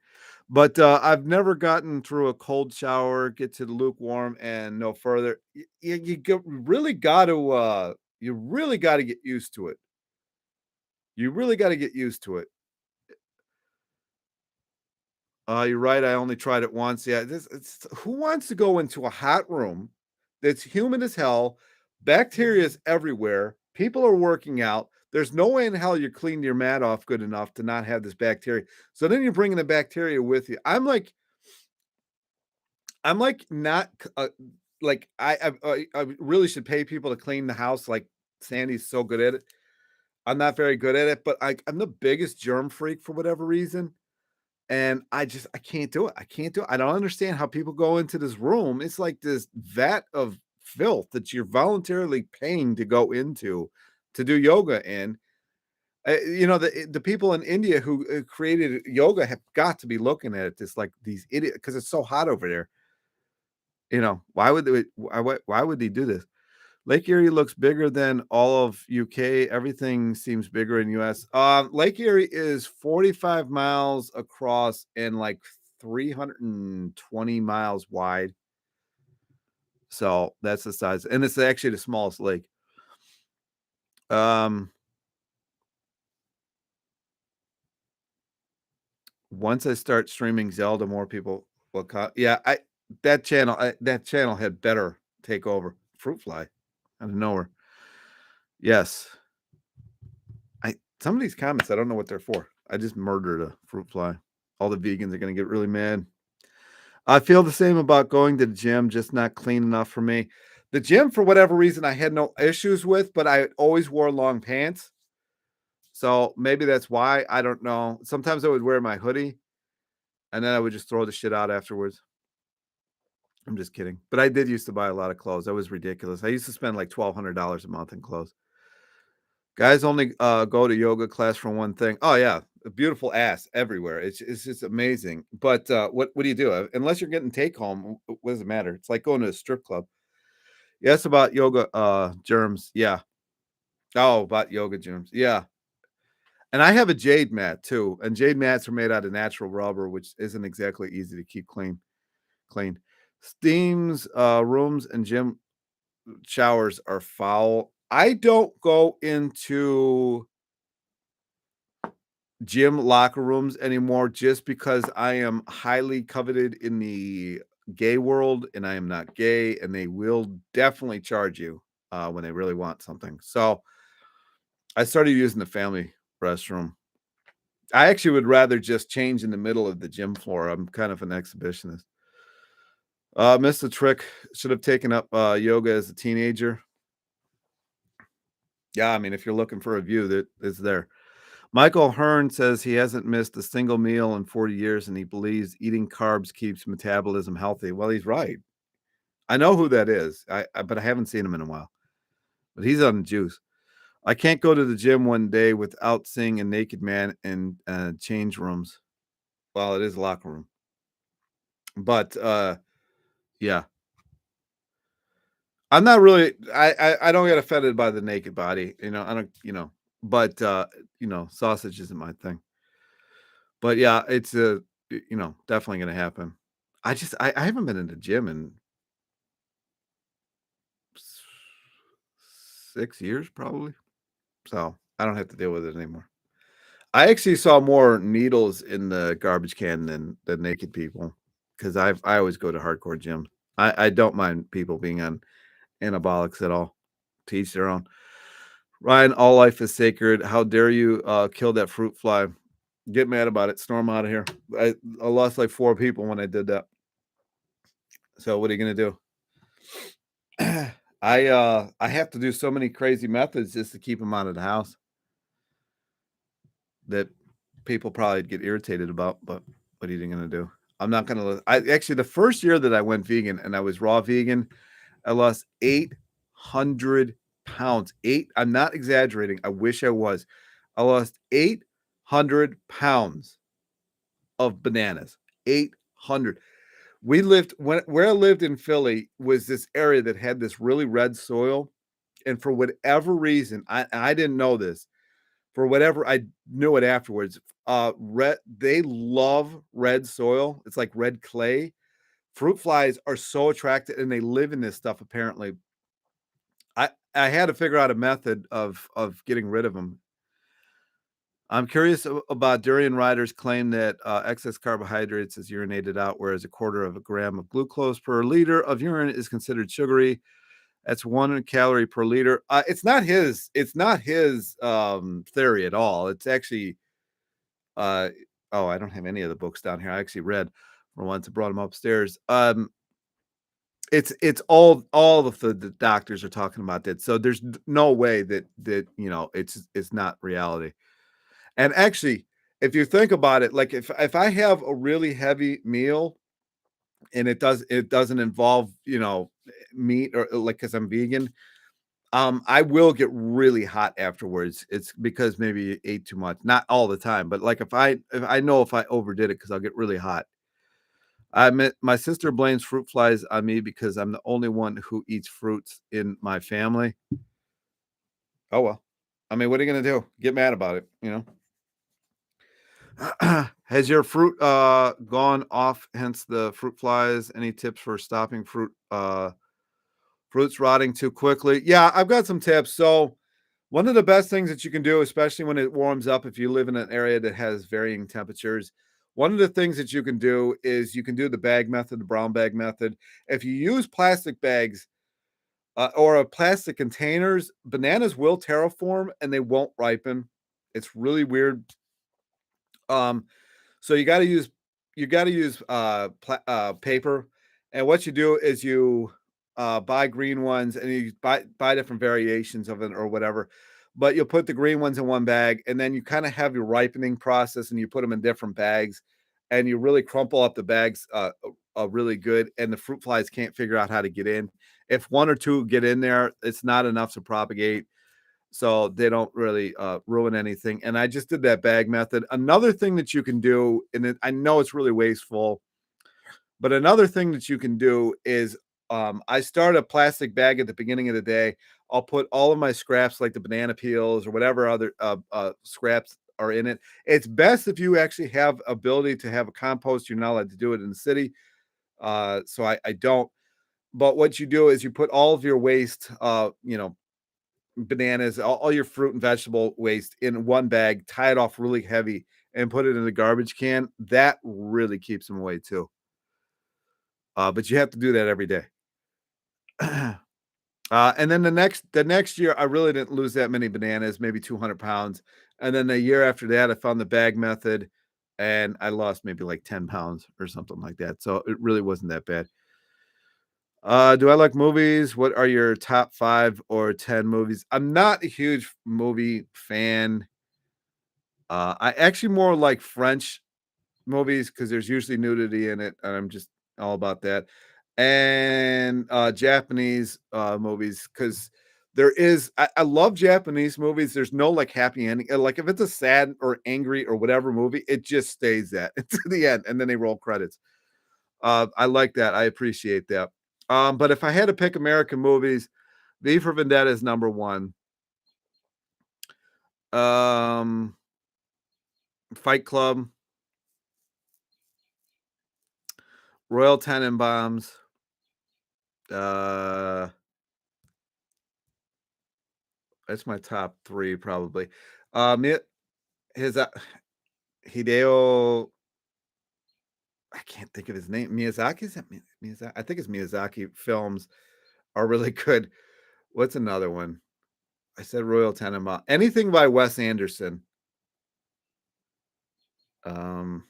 But, I've never gotten through a cold shower, get to the lukewarm, and no further. Really you really gotta get used to it. You really gotta get used to it. You're right, I only tried it once. Yeah, this it's who wants to go into a hot room that's humid as hell, bacteria is everywhere, people are working out, there's no way in hell you cleaned your mat off good enough to not have this bacteria. So then you're bringing the bacteria with you. I'm like not like I really should pay people to clean the house like Sandy's so good at it. I'm not very good at it, but I'm the biggest germ freak for whatever reason. And I can't do it. I can't do it. I don't understand how people go into this room. It's like this vat of filth that you're voluntarily paying to go into to do yoga in. The people in India who created yoga have got to be looking at it just like these idiots because it's so hot over there. Why would they do this? Lake Erie looks bigger than all of UK. Everything seems bigger in US. Lake Erie is 45 miles across and like 320 miles wide. So that's the size, and it's actually the smallest lake. Um, Once I start streaming Zelda, more people will yeah, that channel had better take over. Fruit fly out of nowhere. Yes. Some of these comments, I don't know what they're for. I just murdered a fruit fly. All the vegans are gonna get really mad. I feel the same about going to the gym, just not clean enough for me. The gym, for whatever reason, I had no issues with, but I always wore long pants. So maybe that's why. I don't know. Sometimes I would wear my hoodie and then I would just throw the shit out afterwards. I'm just kidding. But I did used to buy a lot of clothes. That was ridiculous. I used to spend like $1,200 a month in clothes. Guys only go to yoga class for one thing. Oh yeah, a beautiful ass everywhere. It's just amazing. But what do you do? Unless you're getting take home, what does it matter? It's like going to a strip club. Yes, about yoga germs. Yeah. Oh, about yoga germs. Yeah. And I have a jade mat too. And jade mats are made out of natural rubber, which isn't exactly easy to keep clean. Steams, rooms and gym showers are foul. I don't go into gym locker rooms anymore just because I am highly coveted in the gay world and I am not gay and they will definitely charge you when they really want something. So I started using the family restroom. I actually would rather just change in the middle of the gym floor. I'm kind of an exhibitionist. Missed the trick. Should have taken up yoga as a teenager. Yeah, I mean, if you're looking for a view, that is there. Michael Hearn says he hasn't missed a single meal in 40 years and he believes eating carbs keeps metabolism healthy. Well, he's right. I know who that is, but I haven't seen him in a while. But he's on the juice. I can't go to the gym one day without seeing a naked man in change rooms. Well, it is a locker room. But yeah, I'm not really. I don't get offended by the naked body. I don't. But sausage isn't my thing. But yeah, it's definitely gonna happen. I haven't been in the gym in s 6 years probably, so I don't have to deal with it anymore. I actually saw more needles in the garbage can than naked people because I always go to hardcore gyms. I don't mind people being on anabolics at all. To each their own. Ryan, all life is sacred. How dare you, kill that fruit fly. Get mad about it, storm out of here. I lost like 4 people when I did that. So what are you gonna do? I have to do so many crazy methods just to keep them out of the house that people probably get irritated about, but what are you gonna do? I'm not gonna I actually the first year that I went vegan and I was raw vegan, I lost 800 pounds. I'm not exaggerating. I wish I was. I lost 800 pounds of bananas. 800. We lived where I lived in Philly was this area that had this really red soil. And for whatever reason, I didn't know this. For whatever I knew it afterwards. Red they love red soil. It's like red clay. Fruit flies are so attracted and they live in this stuff apparently. I had to figure out a method of getting rid of them. I'm curious about durian riders claim that excess carbohydrates is urinated out, whereas a quarter of a gram of glucose per liter of urine is considered sugary. That's 1 calorie per liter. It's not his theory at all. It's actually uh oh, I don't have any of the books down here. I actually read for once. I brought them upstairs. It's all of the doctors are talking about that. So there's no way that it's not reality. And actually, if you think about it, like if I have a really heavy meal and it doesn't involve, meat or like because I'm vegan, I will get really hot afterwards. It's because maybe you ate too much. Not all the time, but like if I know if I overdid it because I'll get really hot. I admit my sister blames fruit flies on me because I'm the only one who eats fruits in my family. Oh well. I mean, what are you gonna do? Get mad about it? Has your fruit gone off, hence the fruit flies? Any tips for stopping fruits rotting too quickly? Yeah, I've got some tips. So one of the best things that you can do, especially when it warms up, if you live in an area that has varying temperatures, one of the things that you can do is you can do the bag method, the brown bag method. If you use plastic bags or plastic containers, bananas will terraform and they won't ripen. It's really weird. Um, so you gotta use paper, and what you do is you buy green ones and you buy different variations of it or whatever. But you'll put the green ones in one bag, and then you kind of have your ripening process, and you put them in different bags, and you really crumple up the bags really good, and the fruit flies can't figure out how to get in. If one or two get in there, it's not enough to propagate so they don't really ruin anything. And I just did that bag method. Another thing that you can do, and I know it's really wasteful, but another thing that you can do is I start a plastic bag at the beginning of the day. I'll put all of my scraps, like the banana peels or whatever other scraps are in it. It's best if you actually have ability to have a compost. You're not allowed to do it in the city, so I don't. But what you do is you put all of your waste, bananas, all your fruit and vegetable waste in one bag, tie it off really heavy, and put it in the garbage can. That really keeps them away too. But you have to do that every day. And then the next year, I really didn't lose that many bananas, maybe 200 pounds. And then the year after that, I found the bag method, and I lost maybe like 10 pounds or something like that. So it really wasn't that bad. Do I like movies? What are your top 5 or 10 movies? I'm not a huge movie fan. I actually more like French movies because there's usually nudity in it, and I'm just all about that. And Japanese movies because I love Japanese movies. There's no like happy ending. Like if it's a sad or angry or whatever movie, it just stays that to the end, and then they roll credits. I like that. I appreciate that. But if I had to pick American movies, V for Vendetta is number one. Um, Fight Club, Royal Tenenbaums. Uh, that's my top three probably. His Hideo. I can't think of his name. Miyazaki is that Miyazaki? I think it's Miyazaki. Films are really good. What's another one? I said Royal Tenenbaum. Anything by Wes Anderson. Um,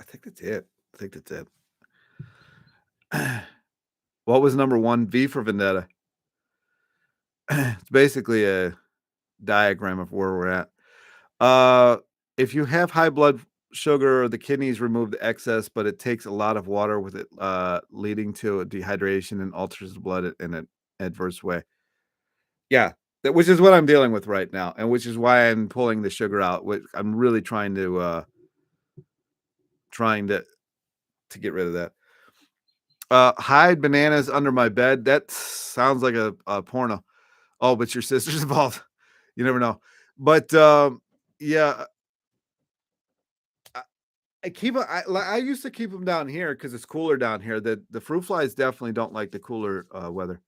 I think that's it. I think that's it. What was number one? V for Vendetta. It's basically a diagram of where we're at. Uh, if you have high blood sugar, the kidneys remove the excess, but it takes a lot of water with it, leading to a dehydration and alters the blood in an adverse way. Yeah, that which is what I'm dealing with right now, and which is why I'm pulling the sugar out, which I'm really trying to get rid of that. Hide bananas under my bed. That sounds like a porno. Oh, but your sister's involved. You never know. But, yeah, I I used to keep them down here because it's cooler down here. The fruit flies definitely don't like the cooler, weather.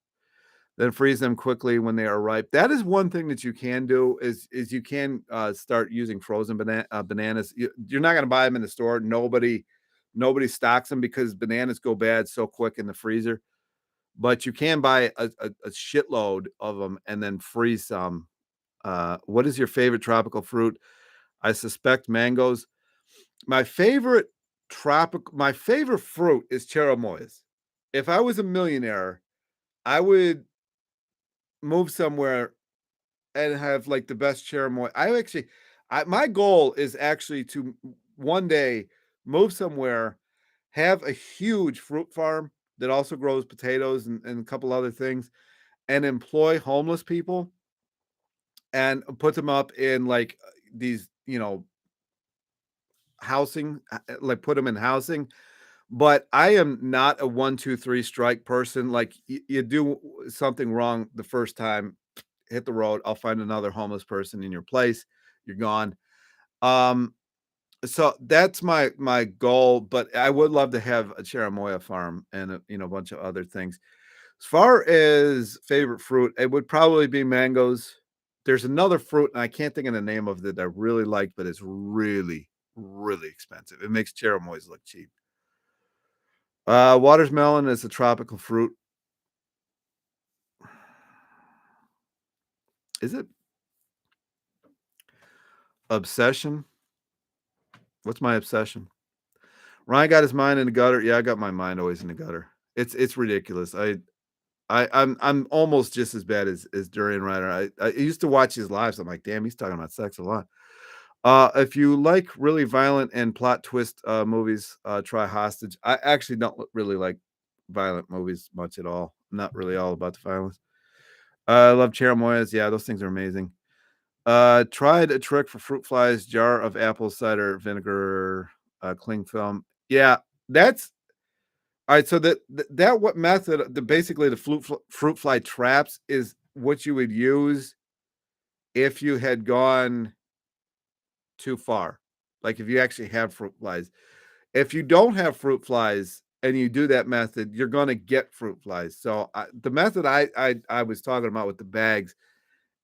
Then freeze them quickly when they are ripe. That is one thing that you can do is you can, start using frozen bananas. You're not gonna buy them in the store. Nobody stocks them because bananas go bad so quick in the freezer. But you can buy a shitload of them and then freeze some. What is your favorite tropical fruit? I suspect mangoes. My favorite my favorite fruit is cherimoyas. If I was a millionaire, I would move somewhere and have, like, the best cherimoya. My goal is actually to one day move somewhere, have a huge fruit farm that also grows potatoes and a couple other things, and employ homeless people and put them up in, like, these, housing, like, put them in housing. But I am not a 1, 2, 3 strike person. Like, you do something wrong the first time, hit the road. I'll find another homeless person in your place. You're gone. Um, so that's my goal, but I would love to have a cherimoya farm and a bunch of other things. As far as favorite fruit, it would probably be mangoes. There's another fruit, and I can't think of the name of it that I really like, but it's really, really expensive. It makes cherimoyas look cheap. Watermelon is a tropical fruit. Is it obsession? What's my obsession? Ryan got his mind in the gutter. Yeah, I got my mind always in the gutter. It's ridiculous. I'm almost just as bad as Durian Ryder. I used to watch his lives. I'm like, damn, he's talking about sex a lot. If you like really violent and plot twist movies, try Hostage. I actually don't really like violent movies much at all. I'm not really all about the violence. I love cherimoyas. Yeah, those things are amazing. Tried a trick for fruit flies, jar of apple cider vinegar, cling film. Yeah, that's all right. So that what method, basically the fruit fly traps is what you would use if you had gone too far. Like if you actually have fruit flies. If you don't have fruit flies and you do that method, you're going to get fruit flies. So the method I was talking about with the bags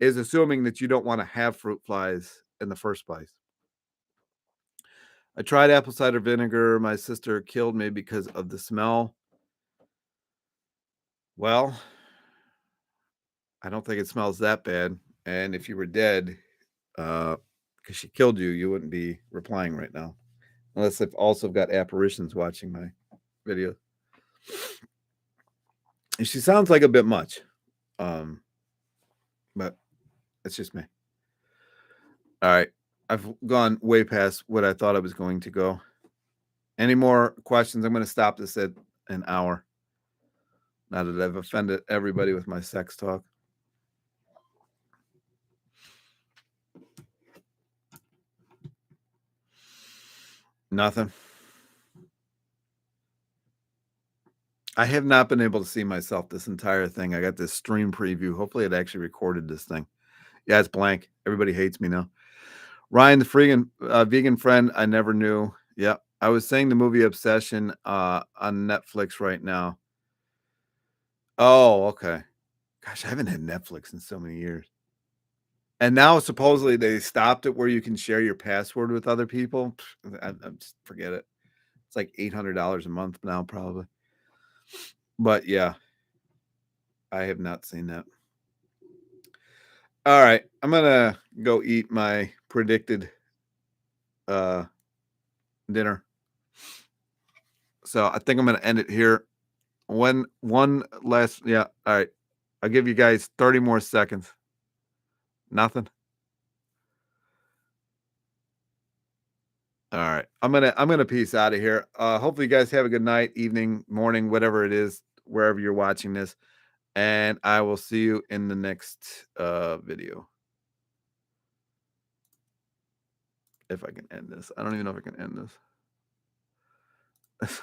is assuming that you don't want to have fruit flies in the first place. I tried apple cider vinegar. My sister killed me because of the smell. Well, I don't think it smells that bad. And if you were dead, because she killed you, you wouldn't be replying right now. Unless I've also got apparitions watching my video. And she sounds like a bit much. Um, but it's just me. All right. I've gone way past what I thought I was going to go. Any more questions? I'm going to stop this at an hour. Now that I've offended everybody with my sex talk. Nothing. I have not been able to see myself this entire thing. I got this stream preview. Hopefully, it actually recorded this thing. Yeah, it's blank. Everybody hates me now. Ryan, the freaking vegan friend I never knew. Yeah, I was saying the movie Obsession on Netflix right now. Oh, okay. Gosh, I haven't had Netflix in so many years. And now supposedly they stopped it where you can share your password with other people. I just forget it. It's like $800 a month now, probably. But yeah, I have not seen that. All right, I'm gonna go eat my predicted dinner. So I think I'm gonna end it here. One last, yeah. All right, I'll give you guys 30 more seconds. Nothing. All right. I'm gonna peace out of here. Hopefully you guys have a good night, evening, morning, whatever it is, wherever you're watching this. And I will see you in the next video. If I can end this. I don't even know if I can end this.